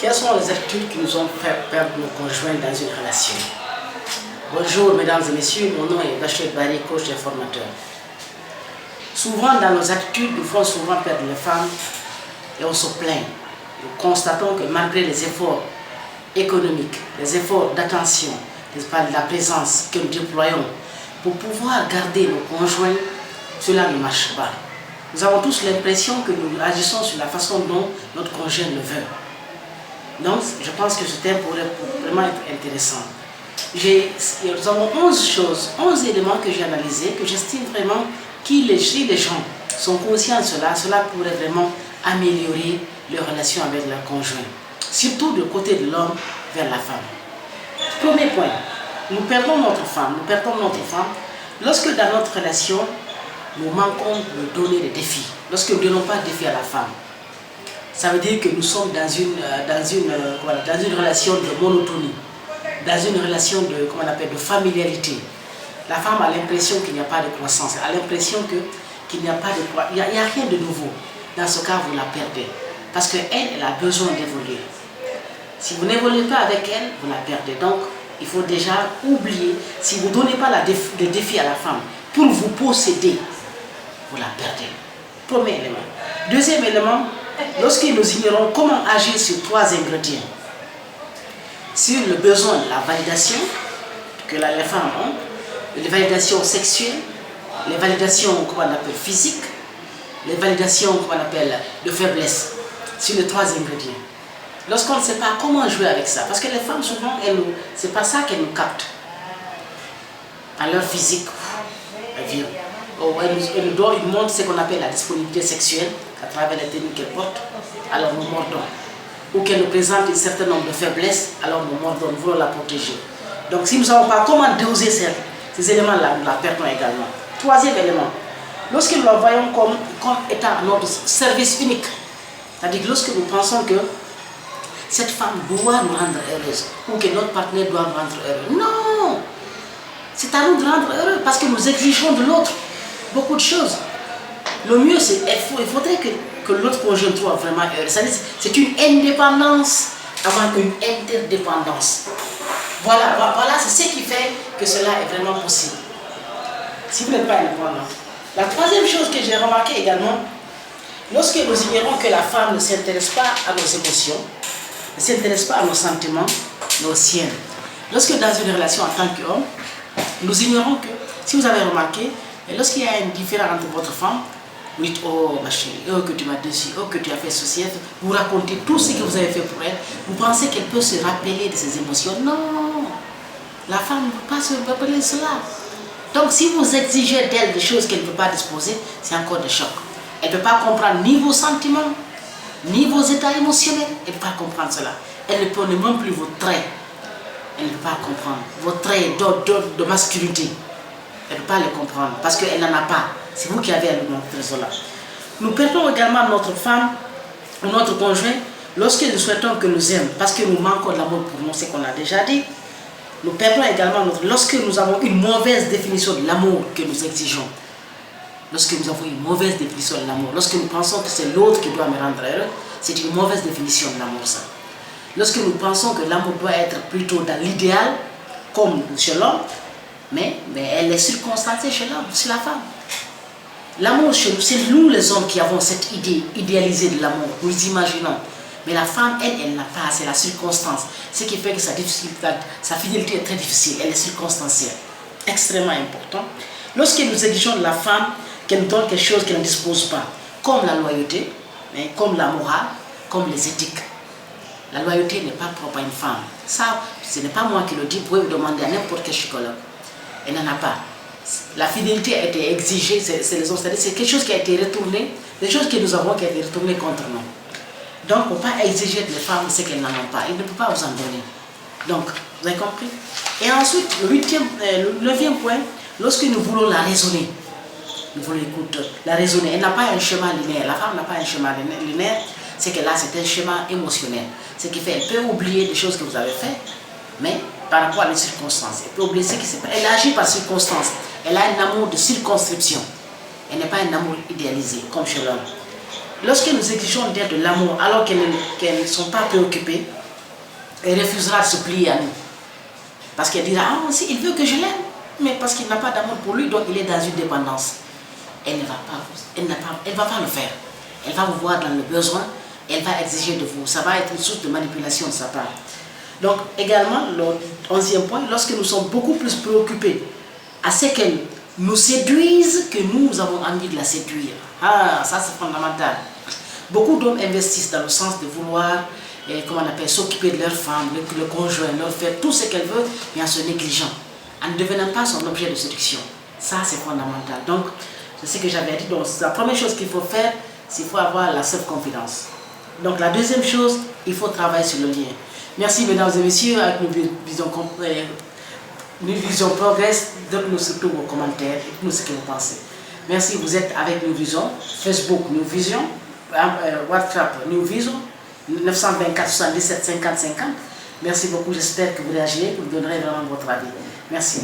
Quelles sont les attitudes qui nous ont fait perdre nos conjoints dans une relation? Bonjour mesdames et messieurs, mon nom est Bachelet Barry, coach et formateur. Souvent dans nos attitudes, nous faisons souvent perdre les femmes et on se plaint. Nous constatons que malgré les efforts économiques, les efforts d'attention, la présence que nous déployons pour pouvoir garder nos conjoints, cela ne marche pas. Nous avons tous l'impression que nous agissons sur la façon dont notre conjoint le veut. Donc, je pense que ce thème pourrait vraiment être intéressant. Nous avons 11 éléments que j'ai analysés, que j'estime vraiment que si les gens sont conscients de cela, cela pourrait vraiment améliorer leur relation avec leur conjoint. Surtout du côté de l'homme vers la femme. Premier point, nous perdons notre femme. Lorsque dans notre relation, nous manquons de donner des défis. Lorsque nous ne donnons pas de défis à la femme. Ça veut dire que nous sommes dans une relation de monotonie, dans une relation de familiarité. La femme a l'impression qu'il n'y a pas de croissance, elle a l'impression qu'il n'y a pas de... Il n'y a rien de nouveau. Dans ce cas, vous la perdez. Parce qu'elle, elle a besoin d'évoluer. Si vous n'évoluez pas avec elle, vous la perdez. Donc, il faut déjà oublier, si vous ne donnez pas le défi à la femme pour vous posséder, vous la perdez. Premier élément. Deuxième élément, lorsque nous ignorons comment agir sur 3 ingrédients, sur le besoin de la validation que les femmes ont, les validations sexuelles, les validations qu'on appelle physiques, les validations qu'on appelle de faiblesse, sur les 3 ingrédients. Lorsqu'on ne sait pas comment jouer avec ça, parce que les femmes souvent, c'est pas ça qu'elles nous captent. À leur physique, elles viennent. Ils montrent ce qu'on appelle la disponibilité sexuelle à travers les tenues qu'elles portent, alors nous mordons. Ou qu'elles nous présentent un certain nombre de faiblesses, alors nous mordons, nous voulons la protéger. Donc si nous ne savons pas comment doser ces éléments-là, nous la perdons également. Troisième élément, lorsque nous la voyons comme étant notre service unique, c'est-à-dire que lorsque nous pensons que cette femme doit nous rendre heureuse, ou que notre partenaire doit nous rendre heureux. Non! C'est à nous de rendre heureux, parce que nous exigeons de l'autre beaucoup de choses. Le mieux, c'est il faudrait que l'autre conjoint soit vraiment heureux. C'est une indépendance avant une interdépendance. Voilà, c'est ce qui fait que cela est vraiment possible. Si vous n'êtes pas indépendant. La troisième chose que j'ai remarqué également, lorsque nous ignorons que la femme ne s'intéresse pas à nos émotions, ne s'intéresse pas à nos sentiments, nos siennes. Lorsque dans une relation en tant qu'homme, nous ignorons que, si vous avez remarqué, lorsqu'il y a une différence entre votre femme, vous dites, oh ma chérie, oh que tu m'as déçu, oh que tu as fait ceci, vous racontez tout ce que vous avez fait pour elle, vous pensez qu'elle peut se rappeler de ses émotions. Non, la femme ne peut pas se rappeler de cela. Donc si vous exigez d'elle des choses qu'elle ne peut pas disposer, c'est encore des chocs. Elle ne peut pas comprendre ni vos sentiments, ni vos états émotionnels, elle ne peut pas comprendre cela. Elle ne peut même plus vos traits. Elle ne peut pas comprendre vos traits de masculinité. Elle ne peut pas les comprendre parce qu'elle n'en a pas. C'est vous qui avez à lui montrer cela. Nous perdons également notre femme ou notre conjoint lorsque nous souhaitons que nous aiment, parce que nous manquons de l'amour pour nous, c'est ce qu'on a déjà dit. Nous perdons également lorsque nous avons une mauvaise définition de l'amour que nous exigeons. Lorsque nous avons une mauvaise définition de l'amour, lorsque nous pensons que c'est l'autre qui doit me rendre heureux, c'est une mauvaise définition de l'amour, ça. Lorsque nous pensons que l'amour doit être plutôt dans l'idéal, comme chez l'homme, mais elle est circonstancée chez l'homme, chez la femme. L'amour chez nous, c'est nous les hommes qui avons cette idée idéalisée de l'amour, nous imaginons. Mais la femme, elle n'a pas, c'est la circonstance. Ce qui fait que sa fidélité est très difficile, elle est circonstancielle. Extrêmement important. Lorsque nous exigeons de la femme qu'elle nous donne quelque chose qu'elle ne dispose pas, comme la loyauté, comme la morale, comme les éthiques. La loyauté n'est pas propre à une femme. Ça, ce n'est pas moi qui le dis, vous pouvez le demander à n'importe quel psychologue. Elle n'en a pas. La fidélité a été exigée, c'est quelque chose qui a été retourné, des choses que nous avons qui a été retourné contre nous. Donc, on ne peut pas exiger des femmes ce qu'elles n'en ont pas. Ils ne peuvent pas vous en donner. Donc, vous avez compris? Et ensuite, le 9e point, lorsque nous voulons la raisonner, nous voulons la raisonner. Elle n'a pas un schéma linéaire. La femme n'a pas un schéma linéaire. C'est que là, c'est un schéma émotionnel. Ce qui fait qu'elle peut oublier des choses que vous avez faites, mais par rapport à les circonstances. Elle peut oublier ce qui s'est passé. Elle agit par circonstances. Elle a un amour de circonscription. Elle n'est pas un amour idéalisé, comme chez l'homme. lorsque nous exigeons d'elle de l'amour alors qu'elles ne sont pas préoccupées, elle refusera de se plier à nous. Parce qu'elle dira, ah si, il veut que je l'aime, mais parce qu'il n'a pas d'amour pour lui, donc il est dans une dépendance. Elle ne va pas, elle va pas le faire. Elle va vous voir dans le besoin, elle va exiger de vous. Ça va être une source de manipulation de sa part. Donc également, le 11e point, lorsque nous sommes beaucoup plus préoccupés à ce qu'elle nous séduise que nous avons envie de la séduire. Ah, ça c'est fondamental. Beaucoup d'hommes investissent dans le sens de vouloir, comment on appelle, s'occuper de leur femme, le conjoint, leur faire tout ce qu'elle veut, mais en se négligeant, en ne devenant pas son objet de séduction. Ça c'est fondamental. Donc, c'est ce que j'avais dit. Donc, la première chose qu'il faut faire, c'est qu'il faut avoir la self-confidence. Donc, la deuxième chose, il faut travailler sur le lien. Merci, mesdames et messieurs, avec Nous Vision Progress. Donne-nous surtout vos commentaires, dites-nous ce que vous pensez. Merci, vous êtes avec Nous Vision, Facebook Nous Vision, WhatsApp Nous Vision, 924 77 50 50. Merci beaucoup, j'espère que vous réagirez, que vous donnerez vraiment votre avis. Merci.